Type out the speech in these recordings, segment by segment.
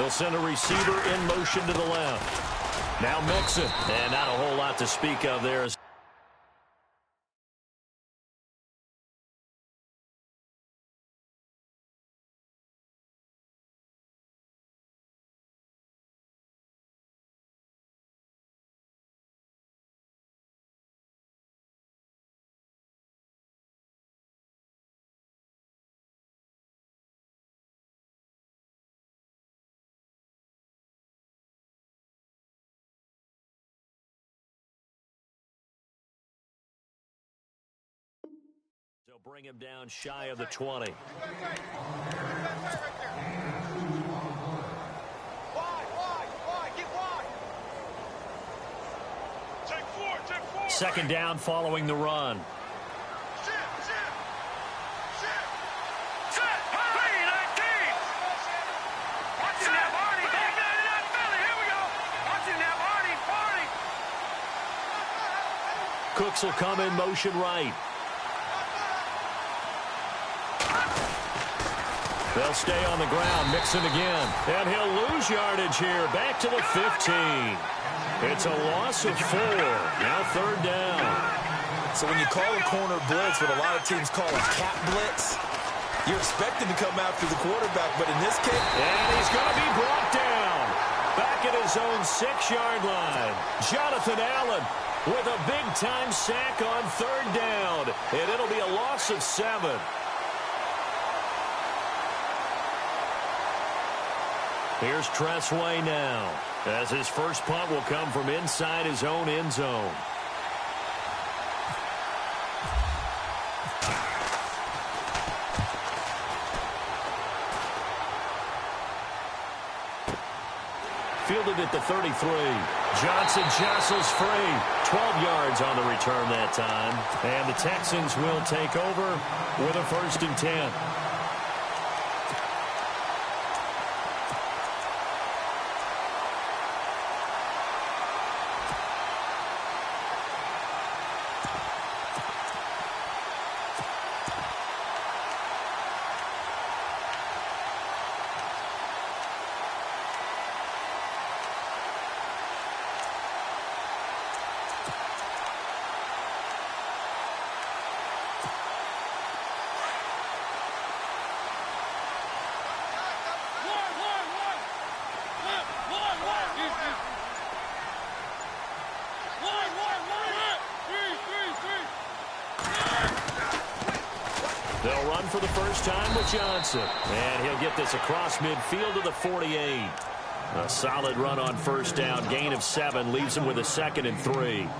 They'll send a receiver in motion to the left. Now Mixon. And not a whole lot to speak of there. So bring him down shy of the 20. Second down following the run. Cooks will come in motion right. They'll stay on the ground, Mixon again. And he'll lose yardage here, back to the 15. It's a loss of 4. Now third down. So when you call a corner blitz, what a lot of teams call a cat blitz, you're expected to come after the quarterback, but in this case... And he's going to be brought down. Back at his own 6-yard line. Jonathan Allen with a big-time sack on third down. And it'll be a loss of 7. Here's Tressway now, as his first punt will come from inside his own end zone. Fielded at the 33. Johnson jostles free. 12 yards on the return that time. And the Texans will take over with a 1st and 10. They'll run for the first time with Johnson. And he'll get this across midfield to the 48. A solid run on first down. Gain of 7 leaves him with a 2nd and 3. Well,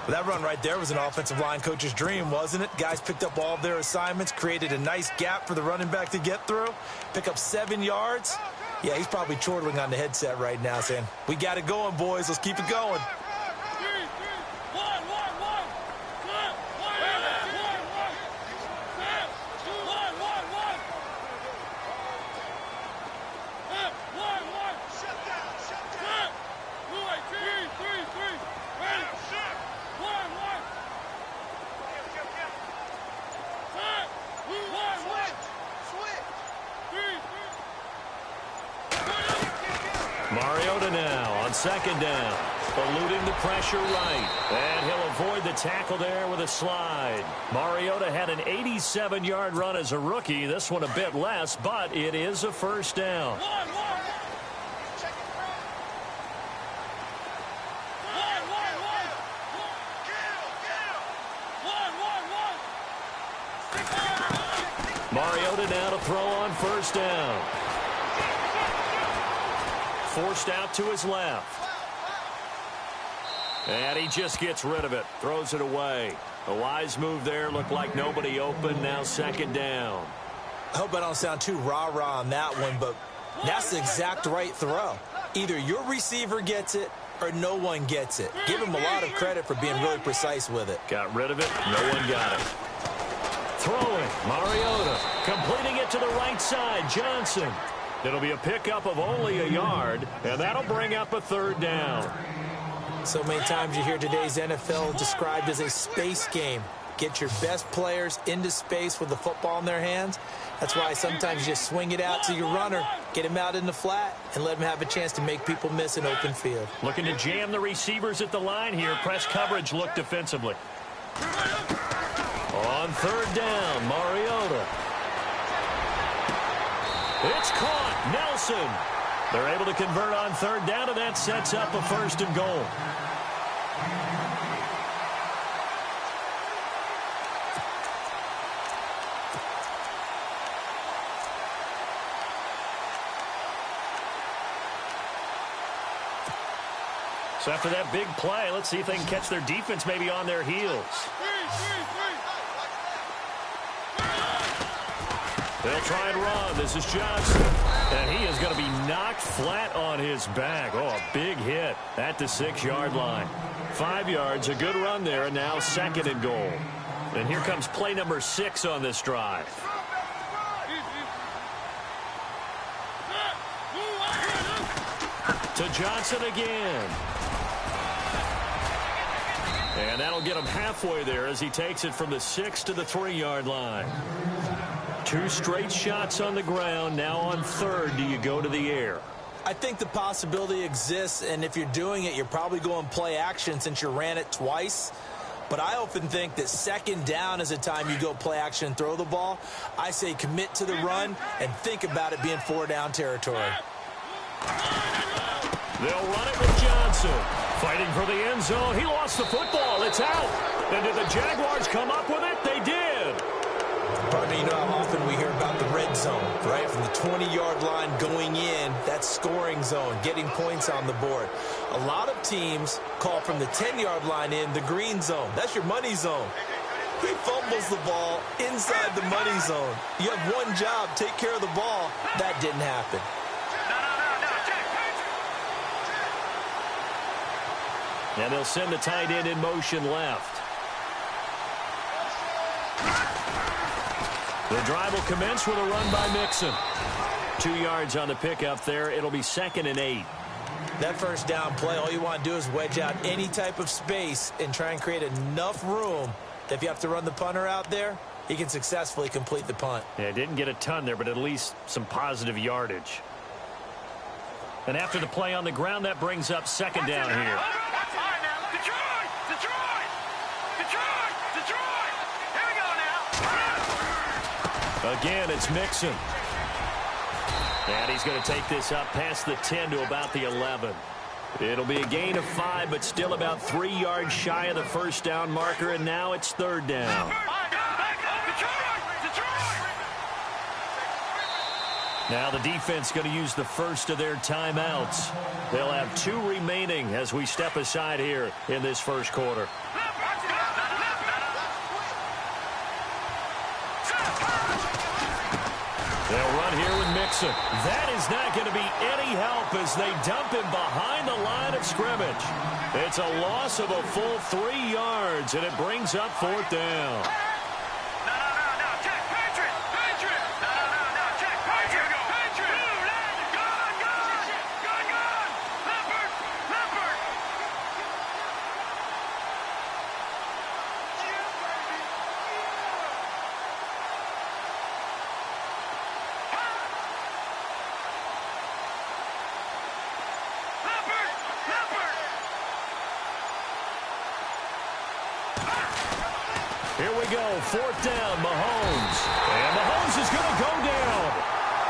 that run right there was an offensive line coach's dream, wasn't it? Guys picked up all of their assignments, created a nice gap for the running back to get through, pick up 7 yards. Yeah, he's probably chortling on the headset right now saying, we got it going, boys. Let's keep it going. Mariota now on second down, eluding the pressure right, and he'll avoid the tackle there with a slide. Mariota had an 87-yard run as a rookie. This one a bit less, but it is a first down. Mariota now to throw on first down. Forced out to his left. And he just gets rid of it. Throws it away. A wise move there. Looked like nobody open. Now second down. I hope I don't sound too rah-rah on that one, but that's the exact right throw. Either your receiver gets it or no one gets it. Give him a lot of credit for being really precise with it. Got rid of it. No one got it. Throwing. Mariota. Completing it to the right side. Johnson. It'll be a pickup of only a yard, and that'll bring up a third down. So many times you hear today's NFL described as a space game. Get your best players into space with the football in their hands. That's why sometimes you just swing it out to your runner, Get him out in the flat and let him have a chance to make people miss an open field. Looking to jam the receivers at the line here. Press coverage look defensively. On third down, Mariota. It's caught. Nelson. They're able to convert on third down, and that sets up a 1st and goal. So after that big play, let's see if they can catch their defense maybe on their heels. They'll try and run. This is Johnson. And he is going to be knocked flat on his back. Oh, a big hit at the 6-yard line. 5 yards, a good run there, and now 2nd and goal. And here comes play number 6 on this drive. To Johnson again. And that'll get him halfway there as he takes it from the 6 to the 3-yard line. 2 straight shots on the ground. Now on third, do you go to the air? I think the possibility exists, and if you're doing it, you're probably going play action since you ran it twice. But I often think that 2nd down is a time you go play action and throw the ball. I say commit to the run and think about it being 4-down territory. They'll run it with Johnson. Fighting for the end zone. He lost the football. It's out. And did the Jaguars come up with it? They did. Probably, you know how often we hear about the red zone, right? From the 20-yard line going in, that scoring zone, getting points on the board. A lot of teams call from the 10-yard line in the green zone. That's your money zone. He fumbles the ball inside the money zone. You have one job, take care of the ball. That didn't happen. And they'll send the tight end in motion left. The drive will commence with a run by Mixon. 2 yards on the pickup there. It'll be 2nd and 8. That 1st down play, all you want to do is wedge out any type of space and try and create enough room that if you have to run the punter out there, he can successfully complete the punt. Yeah, didn't get a ton there, but at least some positive yardage. And after the play on the ground, that brings up 2nd down here. Again, it's Mixon. And he's going to take this up past the 10 to about the 11. It'll be a gain of 5, but still about 3 yards shy of the 1st down marker, and now it's 3rd down. Now the defense going to use the first of their timeouts. They'll have 2 remaining as we step aside here in this 1st quarter. They'll run here with Mixon. That is not going to be any help as they dump him behind the line of scrimmage. It's a loss of a full 3 yards, and it brings up 4th down. Here we go, 4th down, Mahomes. And Mahomes is going to go down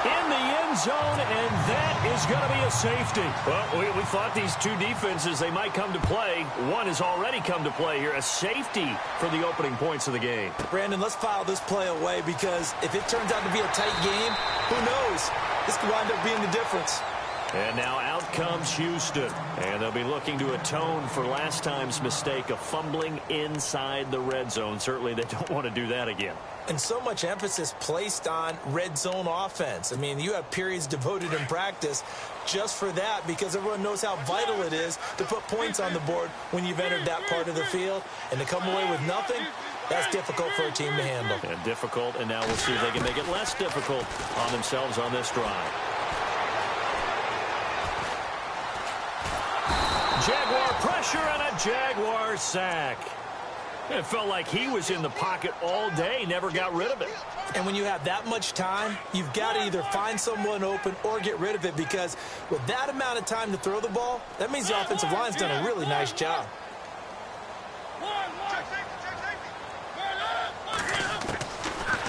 in the end zone, and that is going to be a safety. Well, we thought these 2 defenses, they might come to play. One has already come to play here, a safety for the opening points of the game. Brandon, let's file this play away because if it turns out to be a tight game, who knows? This could wind up being the difference. And now out comes Houston. And they'll be looking to atone for last time's mistake of fumbling inside the red zone. Certainly they don't want to do that again. And so much emphasis placed on red zone offense. I mean, you have periods devoted in practice just for that because everyone knows how vital it is to put points on the board when you've entered that part of the field. And to come away with nothing, that's difficult for a team to handle. And difficult, and now we'll see if they can make it less difficult on themselves on this drive. Jaguar pressure and a Jaguar sack. It felt like he was in the pocket all day, never got rid of it. And when you have that much time, you've got to either find someone open or get rid of it, because with that amount of time to throw the ball, that means the offensive line's done a really nice job.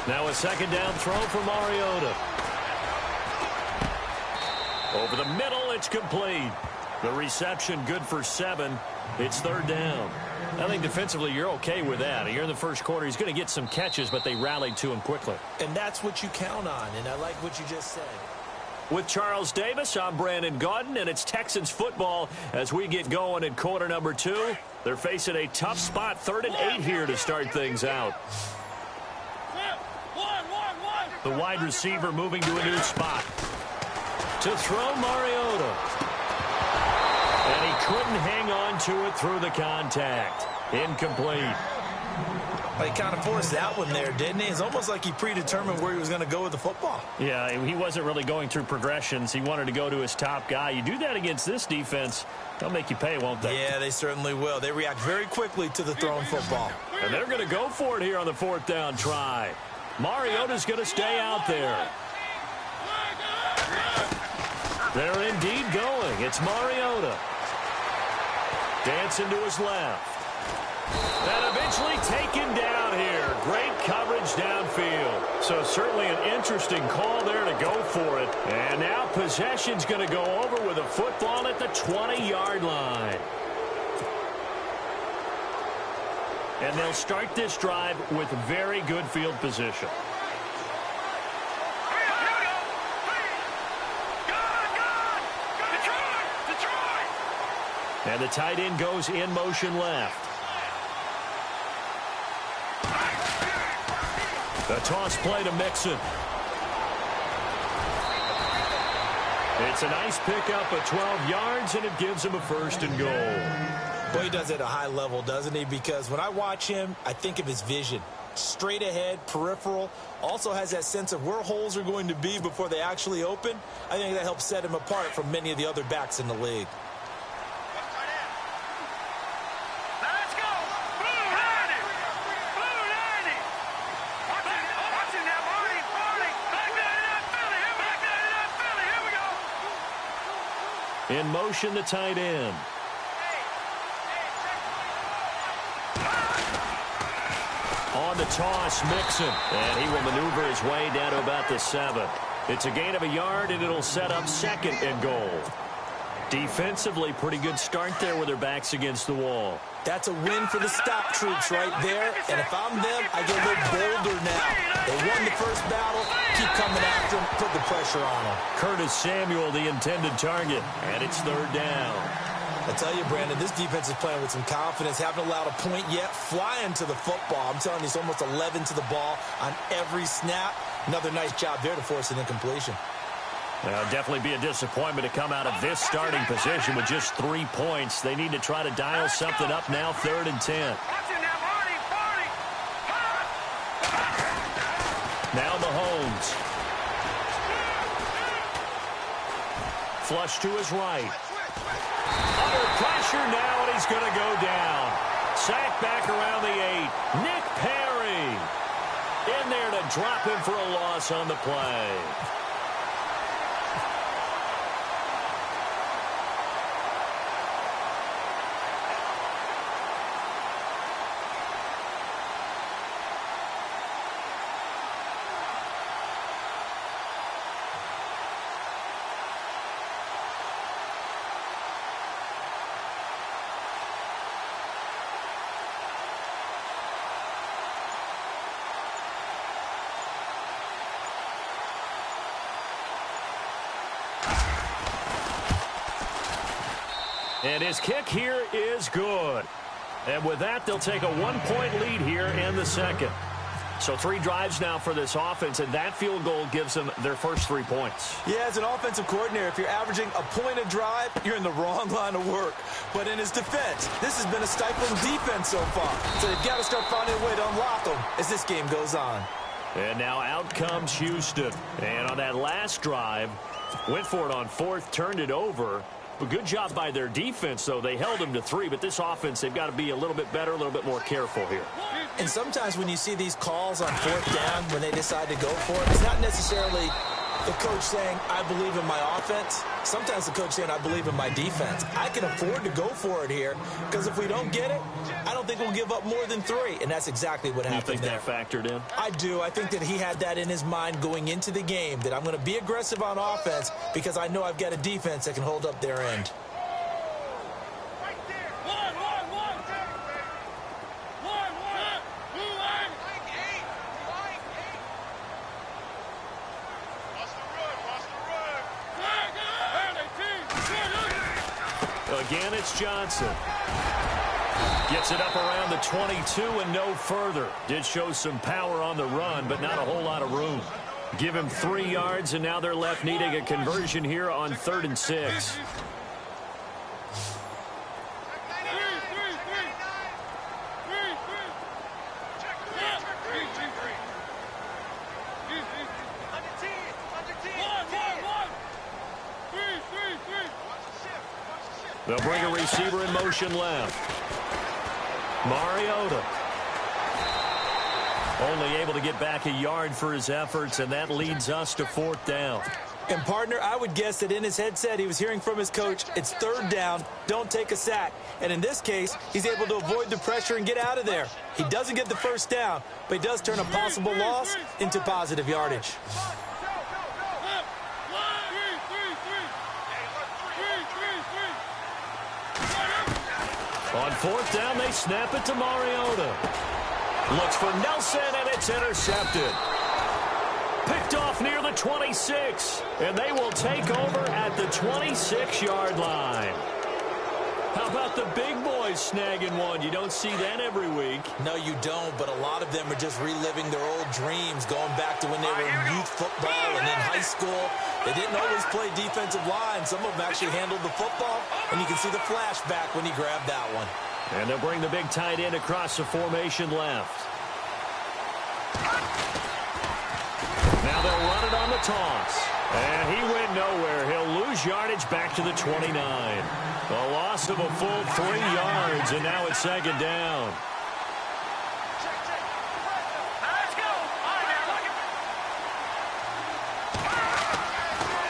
Now a second down throw for Mariota. Over the middle, it's complete. The reception good for 7. It's third down. I think defensively you're okay with that. You're in the first quarter. He's going to get some catches, but they rallied to him quickly. And that's what you count on, and I like what you just said. With Charles Davis, I'm Brandon Gaudin, and it's Texans football as we get going in quarter number 2. They're facing a tough spot, 3rd and 8 here to start things out. The wide receiver moving to a new spot. To throw Mariota. And he couldn't hang on to it through the contact. Incomplete. Well, he kind of forced that one there, didn't he? It's almost like he predetermined where he was going to go with the football. Yeah, he wasn't really going through progressions. He wanted to go to his top guy. You do that against this defense, they'll make you pay, won't they? Yeah, they certainly will. They react very quickly to the thrown football. And they're going to go for it here on the 4th down try. Mariota's going to stay out there. They're indeed going. It's Mariota. Dancing to his left. And eventually taken down here. Great coverage downfield. So certainly an interesting call there to go for it. And now possession's going to go over with a football at the 20-yard line. And they'll start this drive with very good field position. And the tight end goes in motion left. The toss play to Mixon. It's a nice pickup of 12 yards, and it gives him a 1st and goal. Boy, he does it at a high level, doesn't he? Because when I watch him, I think of his vision. Straight ahead, peripheral. Also has that sense of where holes are going to be before they actually open. I think that helps set him apart from many of the other backs in the league. In motion, the tight end. On the toss, Mixon. And he will maneuver his way down to about the 7. It's a gain of a yard, and it'll set up 2nd and goal. Defensively, pretty good start there with their backs against the wall. That's a win for the stop troops right there. And if I'm them, I get a little bolder now. They won the first battle. Keep coming after them. Put the pressure on them. Curtis Samuel, the intended target. And it's 3rd down. I tell you, Brandon, this defense is playing with some confidence. Haven't allowed a point yet. Flying to the football. I'm telling you, it's almost 11 to the ball on every snap. Another nice job there to force an incompletion. Definitely be a disappointment to come out of this starting position with just 3 points. They need to try to dial something up now, 3rd and 10. Now Mahomes. Flush to his right. Under pressure now, and he's going to go down. Sacked back around the 8. Nick Perry in there to drop him for a loss on the play. And his kick here is good. And with that, they'll take a 1-point lead here in the 2nd. So 3 drives now for this offense, and that field goal gives them their first 3 points. Yeah, as an offensive coordinator, if you're averaging a point a drive, you're in the wrong line of work. But in his defense, this has been a stifling defense so far. So they've got to start finding a way to unlock them as this game goes on. And now out comes Houston. And on that last drive, went for it on 4th, turned it over. Well, good job by their defense, though. They held them to 3, but this offense, they've got to be a little bit better, a little bit more careful here. And sometimes when you see these calls on 4th down, when they decide to go for it, it's not necessarily the coach saying, I believe in my offense. Sometimes the coach saying, I believe in my defense. I can afford to go for it here because if we don't get it, I don't think we'll give up more than 3. And that's exactly what happened there. You think that factored in? I do. I think that he had that in his mind going into the game, that I'm going to be aggressive on offense because I know I've got a defense that can hold up their end. Again, it's Johnson. Gets it up around the 22 and no further. Did show some power on the run, but not a whole lot of room. Give him 3 yards, and now they're left needing a conversion here on 3rd and 6. They'll bring a receiver in motion left. Mariota. Only able to get back a yard for his efforts, and that leads us to 4th down. And, partner, I would guess that in his headset he was hearing from his coach, it's 3rd down, don't take a sack. And in this case, he's able to avoid the pressure and get out of there. He doesn't get the 1st down, but he does turn a possible loss into positive yardage. On 4th down, they snap it to Mariota. Looks for Nelson, and it's intercepted. Picked off near the 26, and they will take over at the 26-yard line. How about the big boys snagging one? You don't see that every week. No, you don't, but a lot of them are just reliving their old dreams, going back to when they were in youth football and in high school. They didn't always play defensive line. Some of them actually handled the football, and you can see the flashback when he grabbed that one. And they'll bring the big tight end across the formation left. Now they'll run it on the toss. And he went nowhere. He'll lose yardage back to the 29. A loss of a full 3 yards, and now it's 2nd down.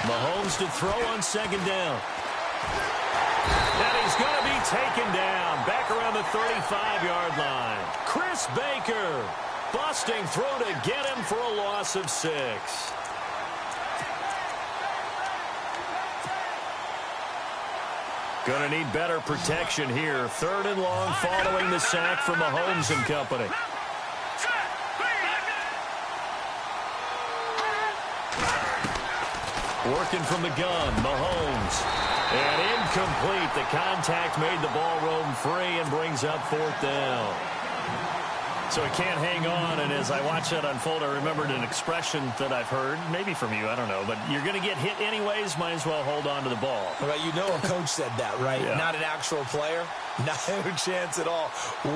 Mahomes to throw on 2nd down. And he's going to be taken down back around the 35-yard line. Chris Baker busting through to get him for a loss of 6. Going to need better protection here. 3rd and long following the sack from Mahomes and company. Working from the gun, Mahomes. And incomplete. The contact made the ball roam free and brings up 4th down. So he can't hang on, and as I watch that unfold, I remembered an expression that I've heard, maybe from you, I don't know, but you're going to get hit anyways, might as well hold on to the ball. Well, you know a coach said that, right? Yeah. Not an actual player. Not a chance at all.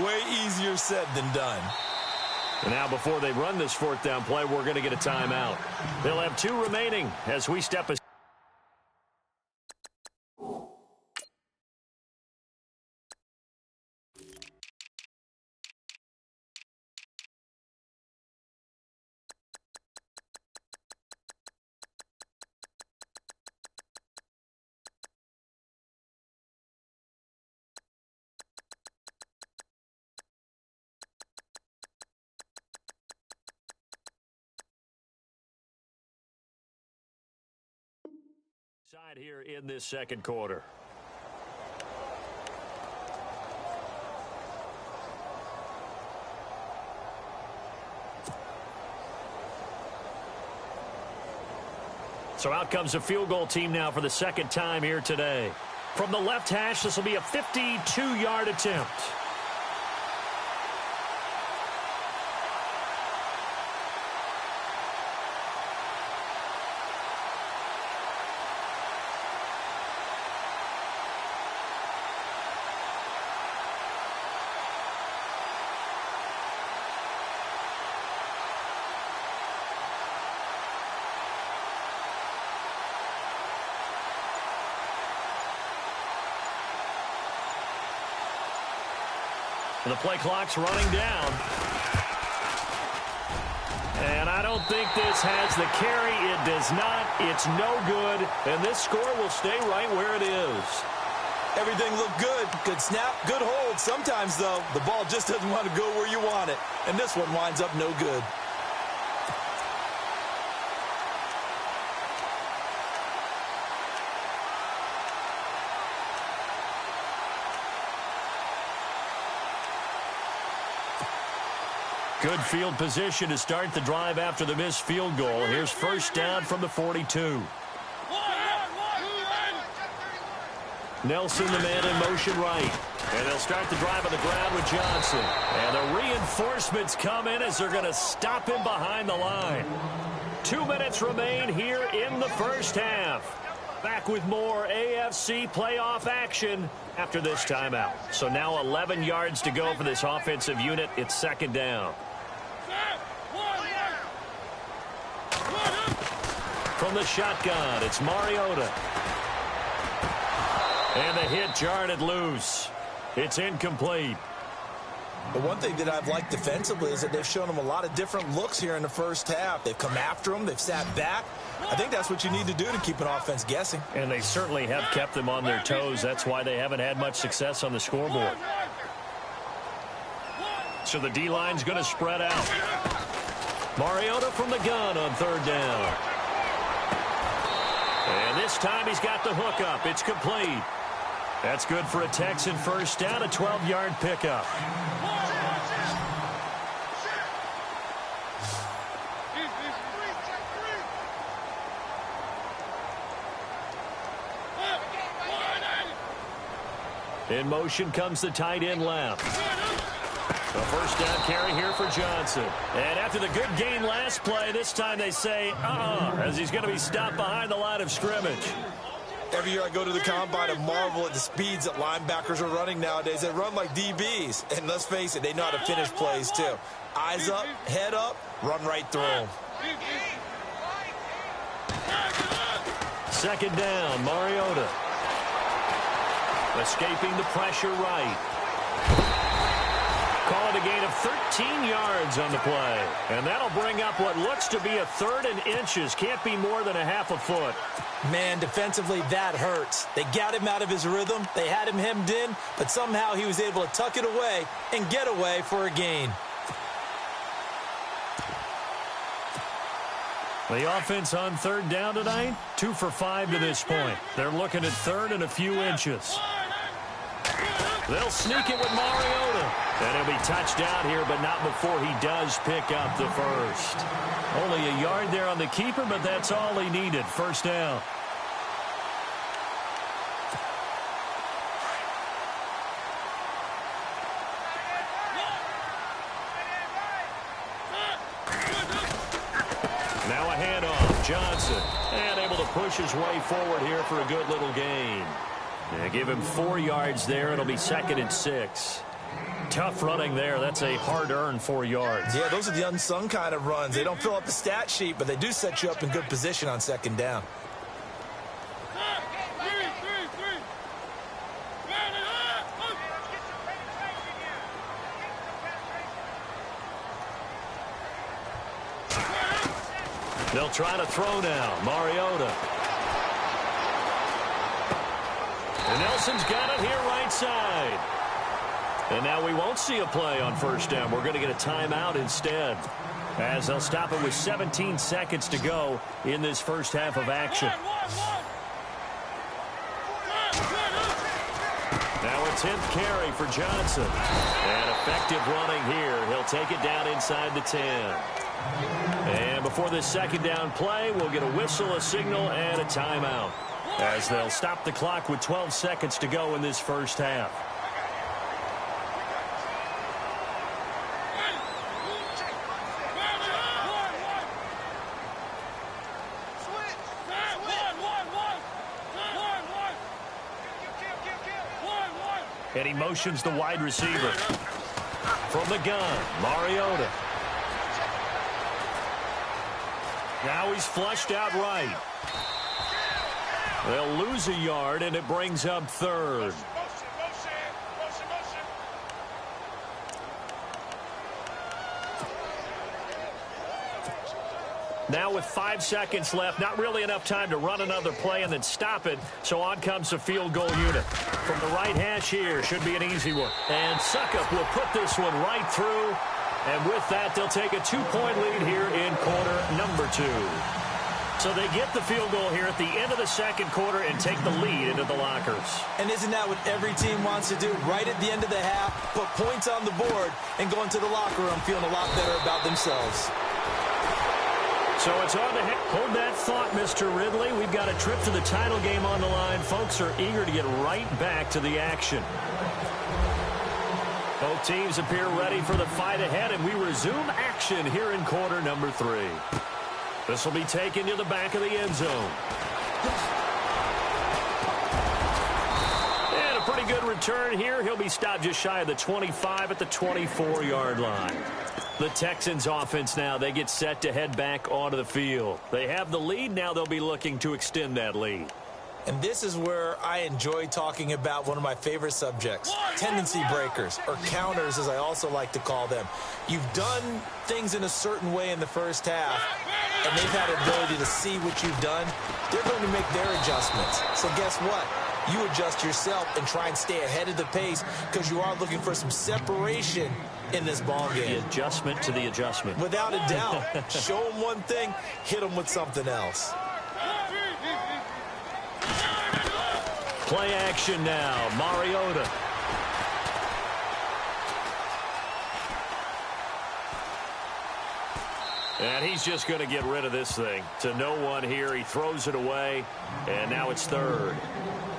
Way easier said than done. And now before they run this 4th down play, we're going to get a timeout. They'll have 2 remaining as we step aside. Here in this 2nd quarter. So out comes a field goal team now for the 2nd time here today. From the left hash, this will be a 52-yard attempt. The play clock's running down. And I don't think this has the carry. It does not. It's no good. And this score will stay right where it is. Everything looked good. Good snap, good hold. Sometimes, though, the ball just doesn't want to go where you want it. And this one winds up no good. Good field position to start the drive after the missed field goal. Here's first down from the 42. Nelson, the man in motion right. And they'll start the drive on the ground with Johnson. And the reinforcements come in as they're going to stop him behind the line. 2 minutes remain here in the first half. Back with more AFC playoff action after this timeout. So now 11 yards to go for this offensive unit. It's second down. From the shotgun, it's Mariota. And the hit jarred it loose. It's incomplete. The one thing that I've liked defensively is that they've shown them a lot of different looks here in the first half. They've come after them. They've sat back. I think that's what you need to do to keep an offense guessing. And they certainly have kept them on their toes. That's why they haven't had much success on the scoreboard. So the D-line's going to spread out. Mariota from the gun on third down. And this time he's got the hook up. It's complete. That's good for a Texan first down, a 12-yard pickup. In motion comes the tight end left. A first down carry here for Johnson. And after the good gain last play, this time they say, as he's going to be stopped behind the line of scrimmage. Every year I go to the combine and marvel at the speeds that linebackers are running nowadays. They run like DBs. And let's face it, they know how to finish plays too. Eyes up, head up, run right through them. Second down, Mariota. Escaping the pressure right. Call it a gain of 13 yards on the play. And that'll bring up what looks to be a third and inches. Can't be more than a half a foot. Man, defensively, that hurts. They got him out of his rhythm. They had him hemmed in, but somehow he was able to tuck it away and get away for a gain. The offense on third down tonight, 2 for 5 to this point. They're looking at third and a few inches. They'll sneak it with Mariota. And he'll be touched out here, but not before he does pick up the first. Only a yard there on the keeper, but that's all he needed. First down. Now a handoff. Johnson. And able to push his way forward here for a good little gain. Yeah, give him 4 yards there. It'll be second and 6. Tough running there. That's a hard-earned 4 yards. Yeah, those are the unsung kind of runs. They don't fill up the stat sheet, but they do set you up in good position on second down. They'll try to throw now. Mariota. And Nelson's got it here right side. And now we won't see a play on first down. We're going to get a timeout instead, as they'll stop it with 17 seconds to go in this first half of action. Now a 10th carry for Johnson. And effective running here. He'll take it down inside the 10. And before this second down play, we'll get a whistle, a signal, and a timeout, as they'll stop the clock with 12 seconds to go in this first half. And he motions the wide receiver. From the gun, Mariota. Now he's flushed out right. They'll lose a yard, and it brings up third. Now with 5 seconds left, not really enough time to run another play and then stop it. So on comes the field goal unit. From the right hash here, should be an easy one. And Suckup will put this one right through. And with that, they'll take a 2-point lead here in quarter number 2. So they get the field goal here at the end of the second quarter and take the lead into the lockers. And isn't that what every team wants to do? Right at the end of the half, put points on the board and go into the locker room feeling a lot better about themselves. So it's on to hold that thought, Mr. Ridley. We've got a trip to the title game on the line. Folks are eager to get right back to the action. Both teams appear ready for the fight ahead, and we resume action here in quarter number 3. This will be taken to the back of the end zone. And a pretty good return here. He'll be stopped just shy of the 25 at the 24-yard line. The Texans offense now, they get set to head back onto the field. They have the lead. Now they'll be looking to extend that lead. And this is where I enjoy talking about one of my favorite subjects, tendency breakers, or counters as I also like to call them. You've done things in a certain way in the first half, and they've had the ability to see what you've done. They're going to make their adjustments. So guess what? You adjust yourself and try and stay ahead of the pace because you are looking for some separation in this ball game. The adjustment to the adjustment. Without a doubt. Show them one thing, hit them with something else. Play action now. Mariota. And he's just going to get rid of this thing. To no one here. He throws it away. And now it's third.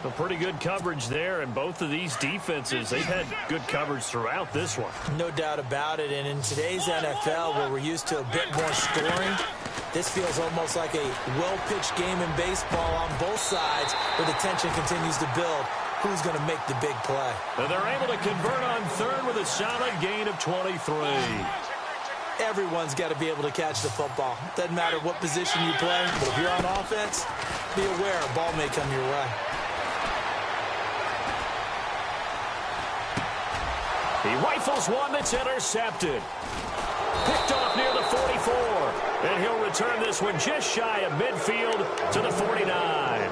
A pretty good coverage there. And both of these defenses, they've had good coverage throughout this one. No doubt about it. And in today's NFL, where we're used to a bit more scoring, this feels almost like a well-pitched game in baseball on both sides where the tension continues to build. Who's going to make the big play? And they're able to convert on third with a solid gain of 23. Everyone's got to be able to catch the football. Doesn't matter what position you play, but if you're on offense, be aware a ball may come your way. He rifles one that's intercepted. Picked off near the 44. And he'll return this one just shy of midfield to the 49.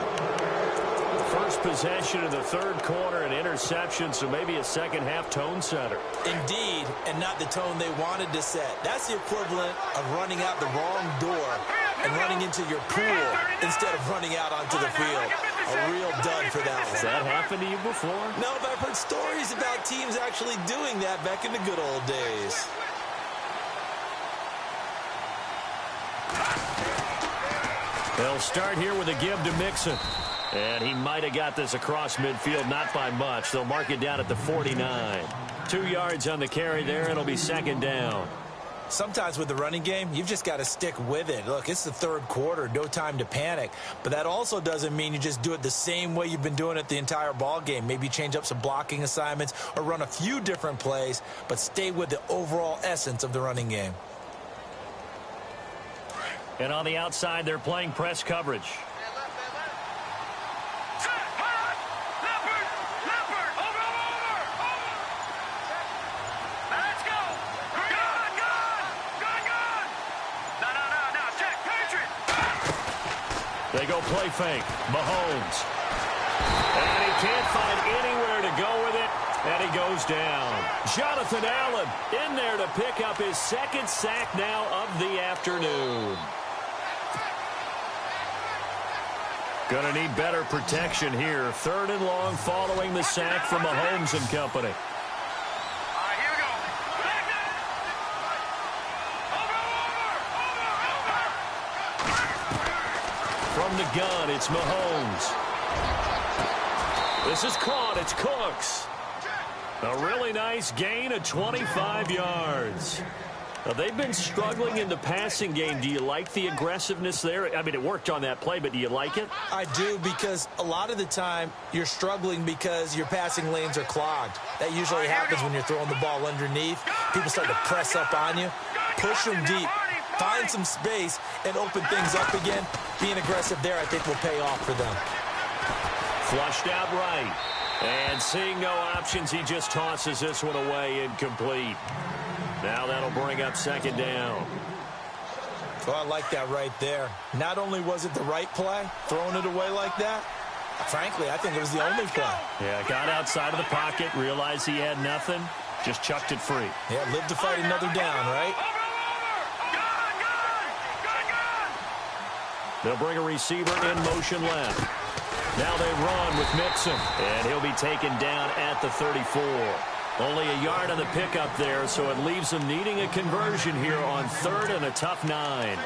First possession of the third quarter, an interception, so maybe a second-half tone setter. Indeed, and not the tone they wanted to set. That's the equivalent of running out the wrong door and running into your pool instead of running out onto the field. A real dud for that one. Has that happened to you before? No, but I've heard stories about teams actually doing that back in the good old days. They'll start here with a give to Mixon. And he might have got this across midfield, not by much. They'll mark it down at the 49. 2 yards on the carry there. It'll be second down. Sometimes with the running game, you've just got to stick with it. Look, it's the third quarter, no time to panic. But that also doesn't mean you just do it the same way you've been doing it the entire ball game. Maybe change up some blocking assignments or run a few different plays, but stay with the overall essence of the running game. And on the outside, they're playing press coverage. They go play fake. Mahomes. And he can't find anywhere to go with it. And he goes down. Jonathan Allen in there to pick up his second sack now of the afternoon. Going to need better protection here. Third and long following the sack from Mahomes and company. From the gun, it's Mahomes. This is caught. It's Cooks. A really nice gain of 25 yards. Now, they've been struggling in the passing game. Do you like the aggressiveness there? I mean, it worked on that play, but do you like it? I do, because a lot of the time you're struggling because your passing lanes are clogged. That usually happens when you're throwing the ball underneath. People start to press up on you. Push them deep. Find some space and open things up again. Being aggressive there, I think, will pay off for them. Flushed out right. And seeing no options, he just tosses this one away incomplete. Now that'll bring up second down. Well, I like that right there. Not only was it the right play, throwing it away like that, frankly, I think it was the only play. Yeah, got outside of the pocket, realized he had nothing, just chucked it free. Yeah, live to fight another down, right? They'll bring a receiver in motion left. Now they run with Mixon, and he'll be taken down at the 34. Only a yard on the pickup there, so it leaves them needing a conversion here on 3rd and a tough 9.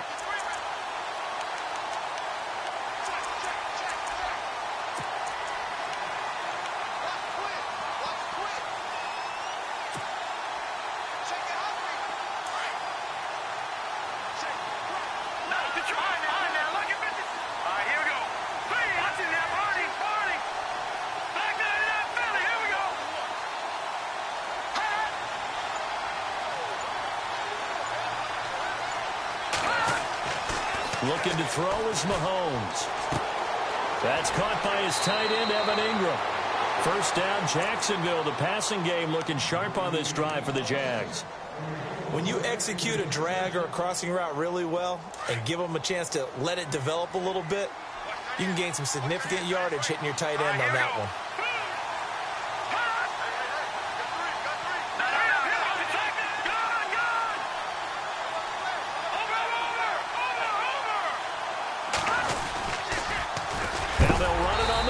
Looking to throw is Mahomes. That's caught by his tight end, Evan Ingram. First down, Jacksonville. The passing game looking sharp on this drive for the Jags. When you execute a drag or a crossing route really well and give them a chance to let it develop a little bit, you can gain some significant yardage hitting your tight end on that one.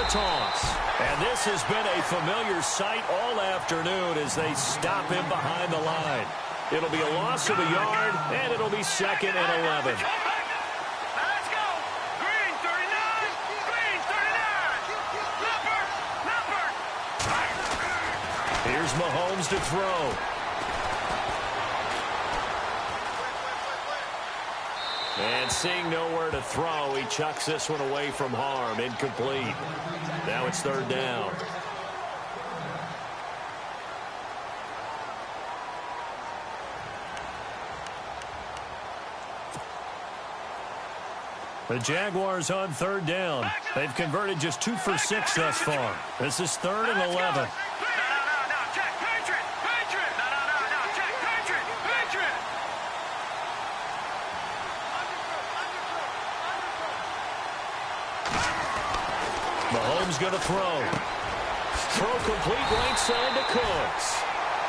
Toss. And this has been a familiar sight all afternoon as they stop him behind the line. It'll be a loss of a yard, and it'll be 2nd and 11. Let's go. Green 39. Green 39. Here's Mahomes to throw. And seeing nowhere to throw, he chucks this one away from harm. Incomplete. Now it's 3rd down. The Jaguars on 3rd down. They've converted just 2 for 6 thus far. This is 3rd and 11. Mahomes going to throw. Throw complete right side to Cooks.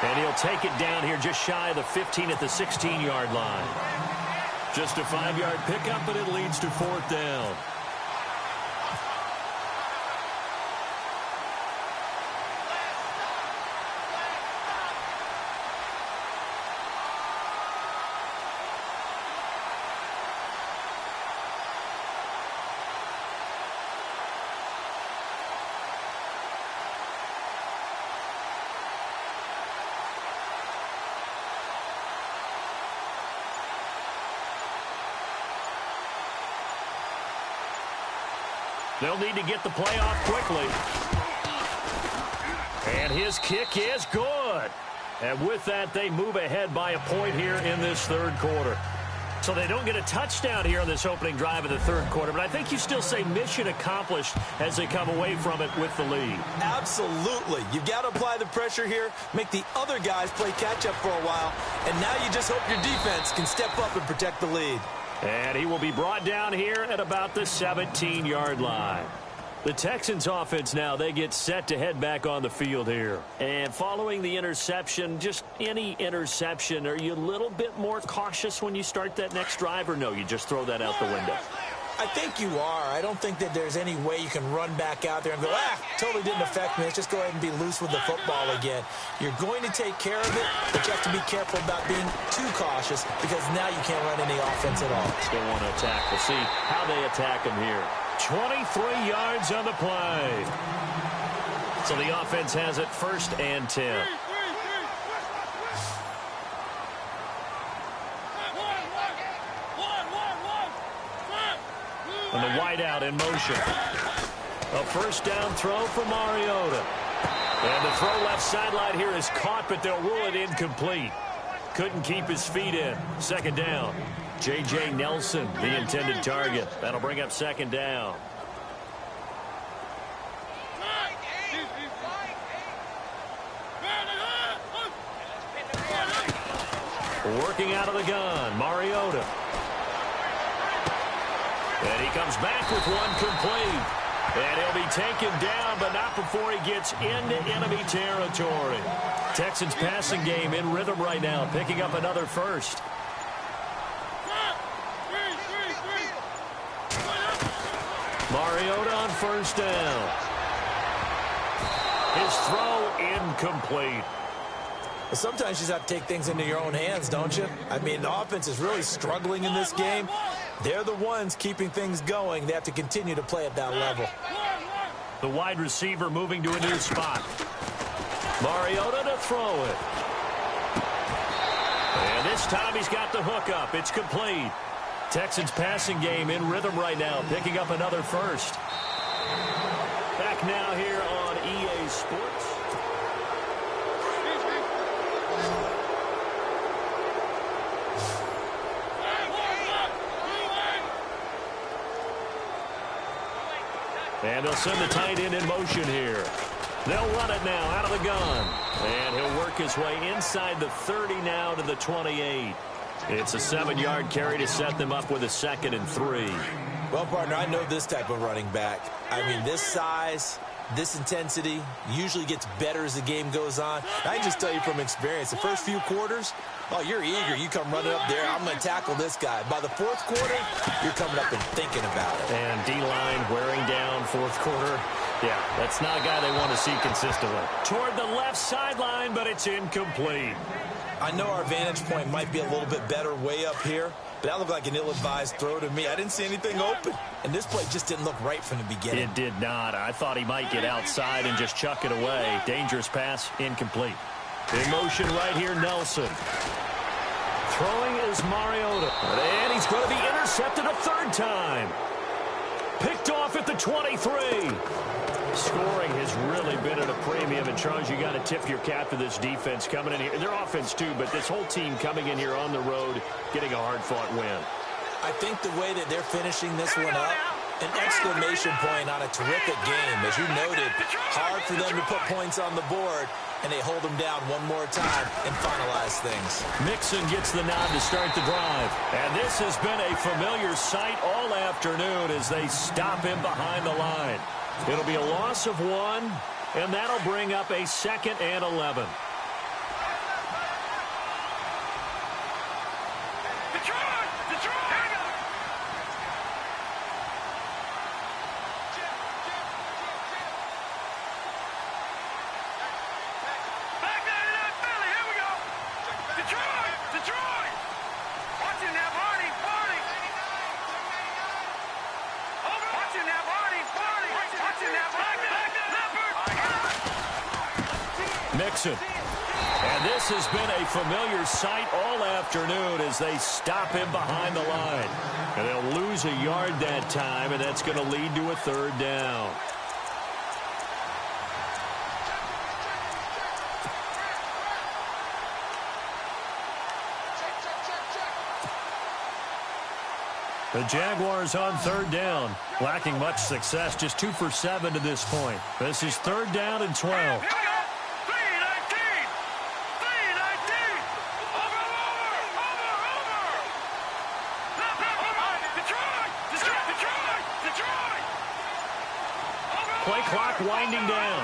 And he'll take it down here just shy of the 15 at the 16-yard line. Just a 5-yard pickup, but it leads to 4th down. They'll need to get the play off quickly. And his kick is good. And with that, they move ahead by a point here in this 3rd quarter. So they don't get a touchdown here on this opening drive of the 3rd quarter, but I think you still say mission accomplished as they come away from it with the lead. Absolutely. You've got to apply the pressure here, make the other guys play catch-up for a while, and now you just hope your defense can step up and protect the lead. And he will be brought down here at about the 17-yard line. The Texans offense now, they get set to head back on the field here. And following the interception, just any interception, are you a little bit more cautious when you start that next drive, or no, you just throw that out the window? I think you are. I don't think that there's any way you can run back out there and go, totally didn't affect me. Let's just go ahead and be loose with the football again. You're going to take care of it, but you have to be careful about being too cautious because now you can't run any offense at all. Still want to attack. We'll see how they attack him here. 23 yards on the play. So the offense has it 1st and 10. And the wideout in motion. A 1st down throw for Mariota. And the throw left sideline here is caught, but they'll rule it incomplete. Couldn't keep his feet in. 2nd down. J.J. Nelson, the intended target. That'll bring up 2nd down. Working out of the gun, Mariota. And he comes back with one complete. And he'll be taken down, but not before he gets into enemy territory. Texans passing game in rhythm right now, picking up another first. Mariota on first down. His throw incomplete. Well, sometimes you just have to take things into your own hands, don't you? I mean, the offense is really struggling in this game. They're the ones keeping things going. They have to continue to play at that level. The wide receiver moving to a new spot. Mariota to throw it. And this time he's got the hook up. It's complete. Texans passing game in rhythm right now, picking up another first. Back now here on EA Sports. And they'll send the tight end in motion here. They'll run it now out of the gun. And he'll work his way inside the 30 now to the 28. It's a 7-yard carry to set them up with a 2nd and 3. Well, partner, I know this type of running back. I mean, this size, this intensity usually gets better as the game goes on. I can just tell you from experience, the first few quarters, oh, you're eager. You come running up there, I'm going to tackle this guy. By the 4th quarter, you're coming up and thinking about it. And D-line wearing down 4th quarter. Yeah, that's not a guy they want to see consistently. Toward the left sideline, but it's incomplete. I know our vantage point might be a little bit better way up here, but that looked like an ill-advised throw to me. I didn't see anything open, and this play just didn't look right from the beginning. It did not. I thought he might get outside and just chuck it away. Dangerous pass, incomplete. In motion right here, Nelson. Throwing is Mariota. And he's going to be intercepted a 3rd time. Picked off at the 23. Scoring has really been at a premium. And, Charles, you got to tip your cap to this defense coming in here. Their offense, too, but this whole team coming in here on the road, getting a hard-fought win. I think the way that they're finishing this one up, an exclamation point on a terrific game. As you noted, hard for them to put points on the board, and they hold them down one more time and finalize things. Mixon gets the nod to start the drive. And this has been a familiar sight all afternoon as they stop him behind the line. It'll be a loss of 1, and that'll bring up a 2nd and 11. Mixon. And this has been a familiar sight all afternoon as they stop him behind the line. And they'll lose a yard that time, and that's going to lead to a 3rd down. The Jaguars on 3rd down. Lacking much success, just 2 for 7 to this point. This is 3rd down and 12. Play clock winding down.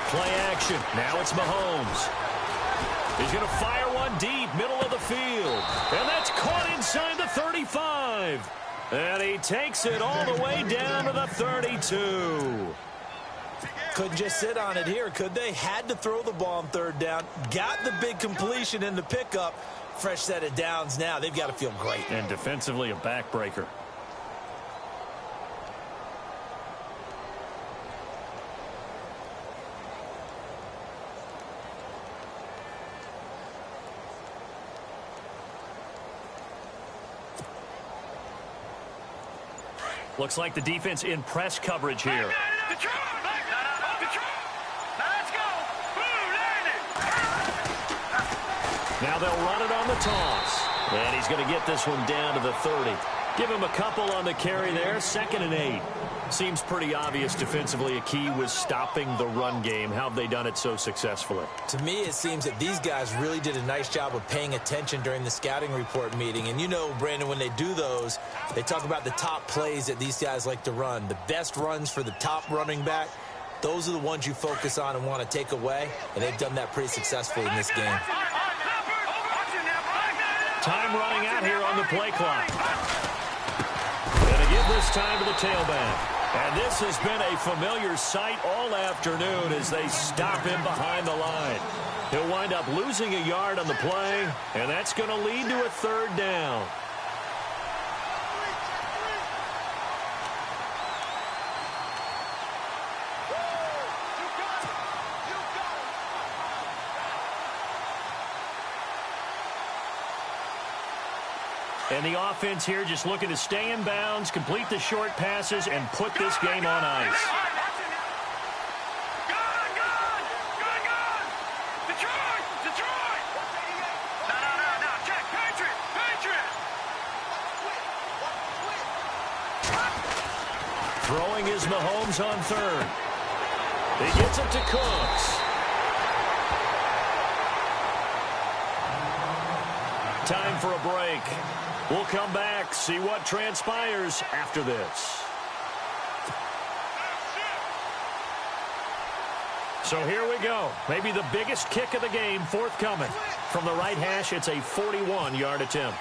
Play action. Now it's Mahomes. He's going to fire one deep, middle of the field. And that's caught inside the 35. And he takes it all the way down to the 32. Couldn't just sit on it here, could they? Had to throw the ball on 3rd down. Got the big completion in the pickup. Fresh set of downs now. They've got to feel great. And defensively, a backbreaker. Looks like the defense in press coverage here. Now they'll run it on the toss. And he's going to get this one down to the 30. Give him a couple on the carry there. 2nd and 8. Seems pretty obvious defensively a key was stopping the run game. How have they done it so successfully? To me, it seems that these guys really did a nice job of paying attention during the scouting report meeting. And you know, Brandon, when they do those, they talk about the top plays that these guys like to run. The best runs for the top running back, those are the ones you focus on and want to take away. And they've done that pretty successfully in this game. Time running out here on the play clock. Going to give this time to the tailback. And this has been a familiar sight all afternoon as they stop him behind the line. He'll wind up losing a yard on the play, and that's going to lead to a 3rd down. And the offense here just looking to stay in bounds, complete the short passes, and put this game on ice. Throwing is Mahomes on 3rd. He gets it to Cooks. Time for a break. We'll come back, see what transpires after this. So here we go. Maybe the biggest kick of the game forthcoming. From the right hash, it's a 41-yard attempt.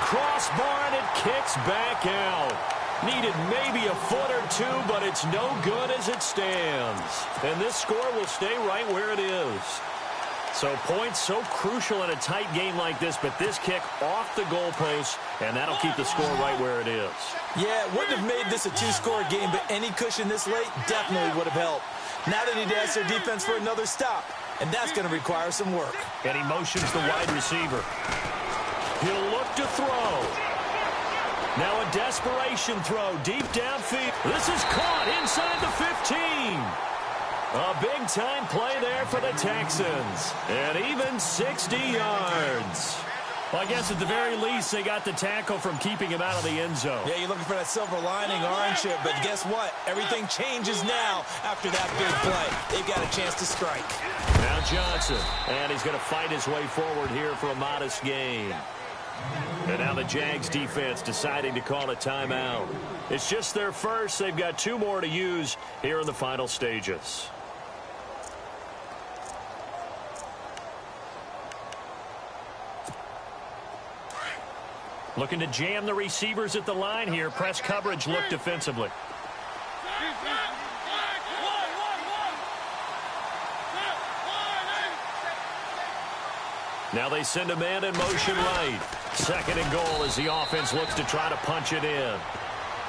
Crossbar, and it kicks back out. Needed maybe a foot or two, but it's no good as it stands. And this score will stay right where it is. So points so crucial in a tight game like this, but this kick off the goalpost, and that'll keep the score right where it is. Yeah, it wouldn't have made this a 2-score game, but any cushion this late definitely would have helped. Now they need to ask their defense for another stop, and that's going to require some work. And he motions the wide receiver. He'll look to throw. Now a desperation throw deep downfield. This is caught inside the 15. A big-time play there for the Texans. And even 60 yards. Well, I guess at the very least, they got the tackle from keeping him out of the end zone. Yeah, you're looking for that silver lining, aren't you? But guess what? Everything changes now after that big play. They've got a chance to strike. Now Johnson. And he's going to fight his way forward here for a modest gain. And now the Jags defense deciding to call a timeout. It's just their first. They've got 2 more to use here in the final stages. Looking to jam the receivers at the line here. Press coverage look defensively. Now they send a man in motion right. 2nd and goal as the offense looks to try to punch it in.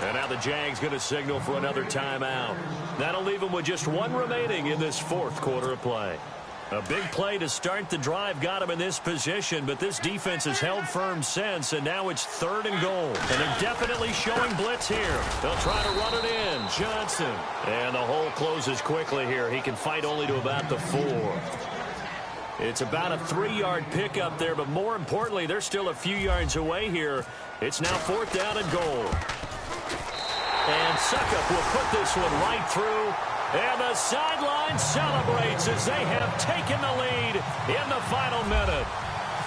And now the Jags going to signal for another timeout. That'll leave them with just 1 remaining in this 4th quarter of play. A big play to start the drive got him in this position, but this defense has held firm since, and now it's 3rd and goal. And they're definitely showing blitz here. They'll try to run it in. Johnson. And the hole closes quickly here. He can fight only to about the 4. It's about a 3-yard pickup there, but more importantly, they're still a few yards away here. It's now 4th down and goal. And Suckup will put this one right through. And the sideline celebrates as they have taken the lead in the final minute.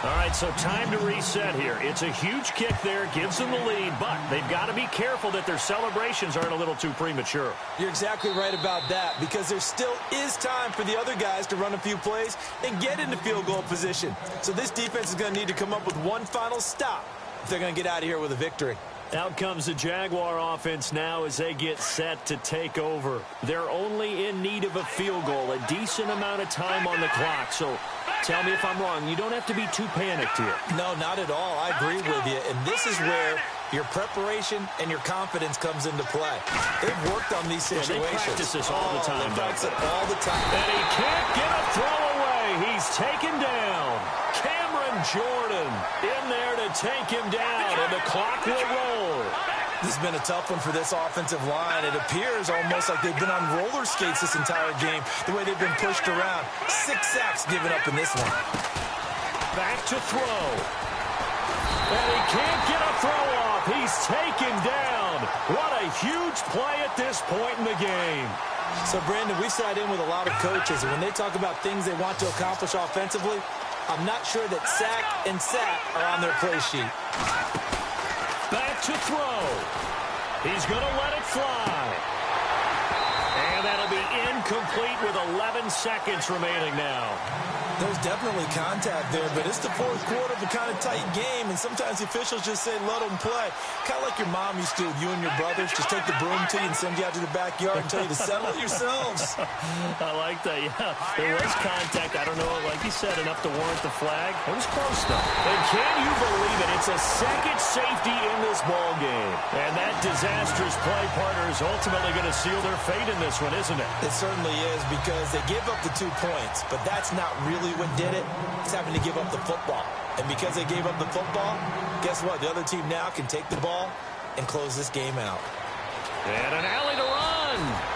All right, so time to reset here. It's a huge kick there, gives them the lead, but they've got to be careful that their celebrations aren't a little too premature. You're exactly right about that, because there still is time for the other guys to run a few plays and get into field goal position. So this defense is going to need to come up with one final stop if they're going to get out of here with a victory. Out comes the Jaguar offense now as they get set to take over. They're only in need of a field goal, a decent amount of time on the clock. So tell me if I'm wrong. You don't have to be too panicked here. No, not at all. I agree with you. And this is where your preparation and your confidence comes into play. They've worked on these situations. They practice this all the time. They practice it all the time. And he can't get a throw away. He He's taken down. Cameron Jordan in there to take him down, and the clock will roll. This has been a tough one for this offensive line. It appears almost like they've been on roller skates this entire game, the way they've been pushed around. 6 sacks given up in this one. Back to throw. And he can't get a throw off. He's taken down. What a huge play at this point in the game. So, Brandon, we've sat in with a lot of coaches, and when they talk about things they want to accomplish offensively, I'm not sure that sack and sack are on their play sheet. Back to throw. He's going to let it fly. And that'll be incomplete with 11 seconds remaining now. There's definitely contact there, but it's the fourth quarter of a kind of tight game, and sometimes the officials just say, let them play. Kind of like your mom used to with you and your brothers. Just take the broom to you and send you out to the backyard and tell you to settle it yourselves. I like that, yeah. There was contact. I don't know, like you said, enough to warrant the flag. It was close, though. And can you believe it? It's a second safety in this ball game. And that disastrous play partner is ultimately going to seal their fate in this one, isn't it? It certainly is, because they gave up the 2 points, but that's not really what did it. It's having to give up the football. And because they gave up the football, guess what? The other team now can take the ball and close this game out. And an alley to run.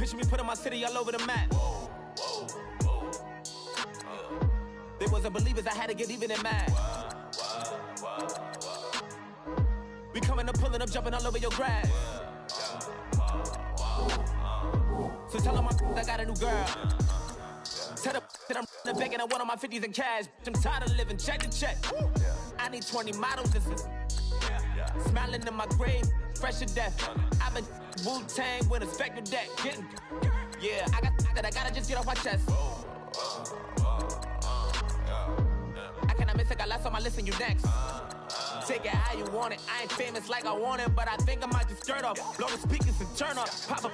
Picture me putting my city all over the map. They wasn't believers, I had to get even and mad. We coming up, pulling up, jumping all over your grass. So tell them I got a new girl. Tell them that I'm in the bank and I want all my 50s in cash. I'm tired of living check to check. I need 20 models. This is smiling in my grave, fresh to death. I've been Wu-Tang with a spectral deck. Getting, yeah, I got that. I gotta just get off my chest. I cannot miss it. Got last on my list and you next. Take it how you want it. I ain't famous like I want it, but I think I might just skirt off. Blow the speakers and turn up. Pop up.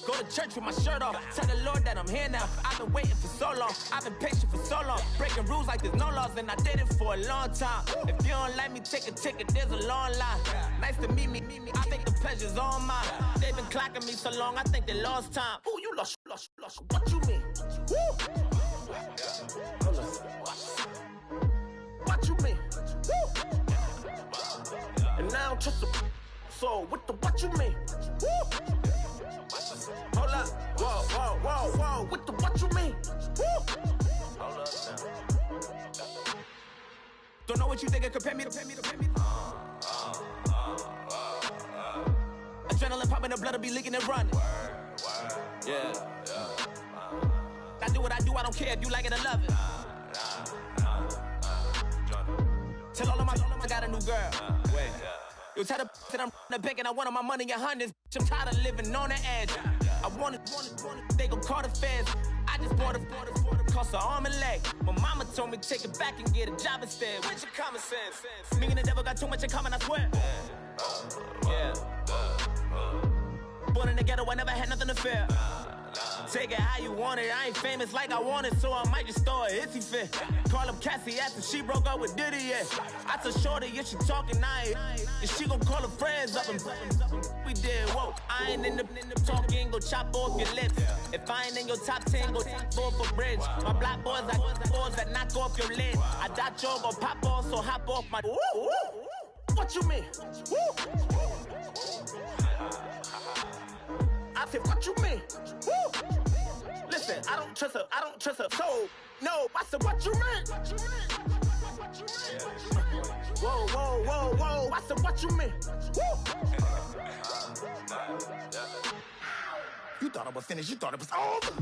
Go to church with my shirt off. Tell the Lord that I'm here now. I've been waiting for so long. I've been patient for so long. Breaking rules like there's no laws, and I did it for a long time. If you don't like me, take a ticket. There's a long line. Nice to meet me. I think the pleasure's all mine. They've been clocking me so long, I think they lost time. Ooh, you lost. What you mean? Woo! What you mean? Woo! And now trust the so what you mean? Woo! Hold up, whoa, what you mean? Woo! Hold up now. Don't know what you think, compare me to. Adrenaline popping, the blood will be leaking and running. Yeah. I do what I do, I don't care if you like it or love it. Tell all of my I got a new girl. Wait. Yo, tell the that I'm in the bank and I want all my money in hundreds. I'm tired of living on the edge. I want it, they gon' call the feds. I just bought a cost an arm and leg. My mama told me take it back and get a job instead. Where's your common sense? Me and the devil got too much in common, I swear. Yeah. Born in the ghetto, I never had nothing to fear. Take it how you want it. I ain't famous like I want it, so I might just throw a hissy fit. Call up Cassie after she broke up with Diddy, yeah. I told Shorty if she talking, and she gon' call her friends up and we did, whoa. I ain't in the talking, go chop off your lips. If I ain't in your top 10, go fall for bridge. My black boys like boys that knock off your lid. I dot your go pop off, so hop off my. What you mean? I said, what you mean? Woo! Listen, I don't trust her, so, no, I said, what you mean? Whoa, I said, what you mean? Woo! You thought I was finished, you thought it was over.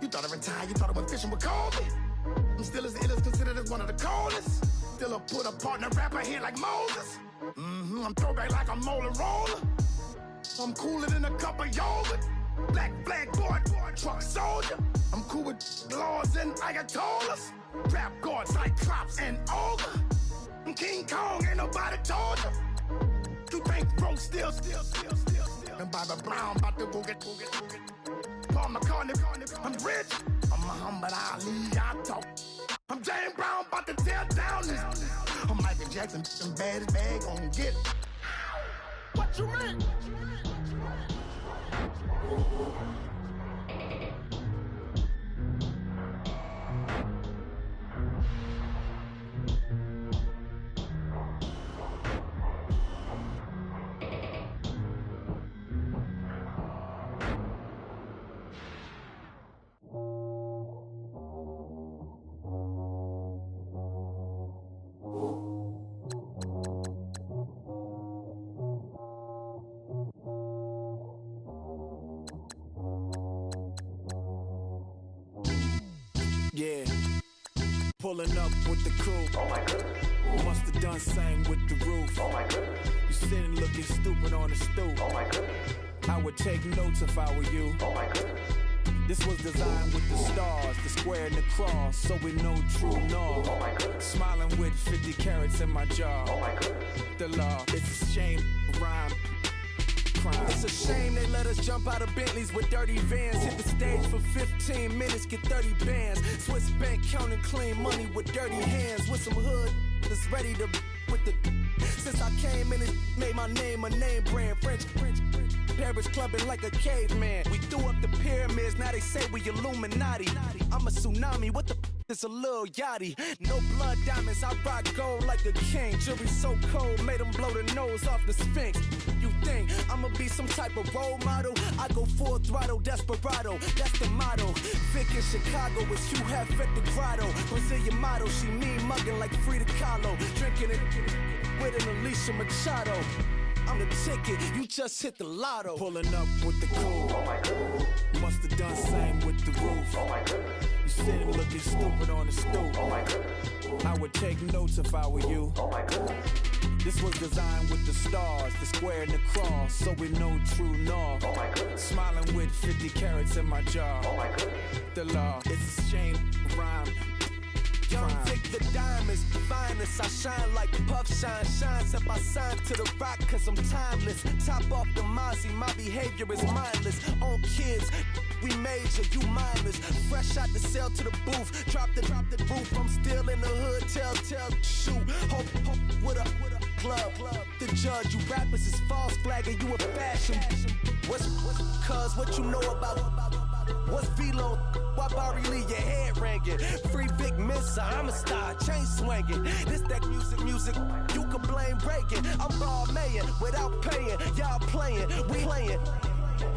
You thought I retired, you thought I went fishing with Kobe. I'm still as ill as considered as one of the coldest. Still a put a partner rapper here like Moses. I'm throwback like a molar roller. I'm cooler than a cup of yogurt. Black flag boy, truck soldier. I'm cool with laws and Ayatollahs. Rap god, Cyclops and Ogre. I'm King Kong, ain't nobody told you. You think broke still. And Bobby Brown about to go get. Paul McCartney, I'm rich. I'm Muhammad Ali, I talk. I'm James Brown, about to tear down this. I'm Michael Jackson, some bad as bag, gon' get. What you mean? Yeah, pulling up with the crew. Oh my goodness. Must have done same with the roof. Oh my goodness. You sitting looking stupid on the stoop. Oh my goodness. I would take notes if I were you. Oh my goodness. This was designed with the stars, the square and the cross, so we know true north. Oh my goodness. Smiling with 50 carats in my jaw. Oh my goodness. The law, it's a shame, rhyme. Crime. It's a shame they let us jump out of Bentleys with dirty vans. Hit the stage for 15 minutes, get 30 bands. Swiss bank counting clean money with dirty hands. With some hood that's ready to with the. Since I came in, it made my name a name brand. French. Paris clubbing like a caveman. We threw up the pyramids, now they say we Illuminati. I'm a tsunami, what the it's a little yachty. No blood diamonds, I rock gold like a king. Jewelry so cold, made them blow the nose off the Sphinx. You think I'ma be some type of role model? I go full throttle, desperado, that's the motto. Vic in Chicago is Hugh Hef at the grotto. Brazilian model, she mean mugging like Frida Kahlo. Drinking it with an Alicia Machado. I'm the ticket, you just hit the lotto. Pulling up with the cool. Oh my goodness. Must have done same with the roof. Oh my goodness. You sitting looking stupid on the stoop. Oh my goodness. I would take notes if I were you. Oh my goodness. This was designed with the stars, the square and the cross, so we know true north. Oh my goodness. Smiling with 50 carats in my jaw. Oh my goodness. The law, it's a shame, rhyme. Young Vic, the diamonds, finest. I shine like Puff Shine shines. If I sign to the rock, cause I'm timeless. Top off the Mozzie, my behavior is mindless. On kids, we major, you mindless. Fresh out the cell to the booth. Drop the roof. I'm still in the hood. Tell, shoot. Hope with a club. The judge, you rappers is false flagging. You a fashion. What's cuz what you know about? What's Velo? Why Barry Lee, your head ringing? Free Big Missa, I'm a star, chain swinging. This that music, you can blame Reagan. I'm ball mayin' without paying. Y'all playing, we playing.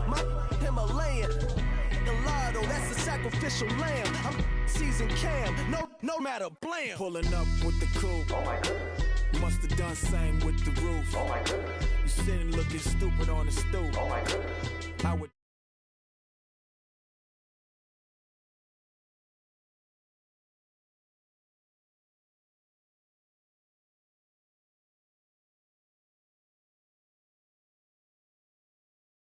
My Himalayan. The lotto, that's a sacrificial lamb. I'm season cam, no matter, blam. Pulling up with the coupe. Oh my goodness. Must have done same with the roof. Oh my goodness. You sitting looking stupid on the stoop. Oh my goodness. I would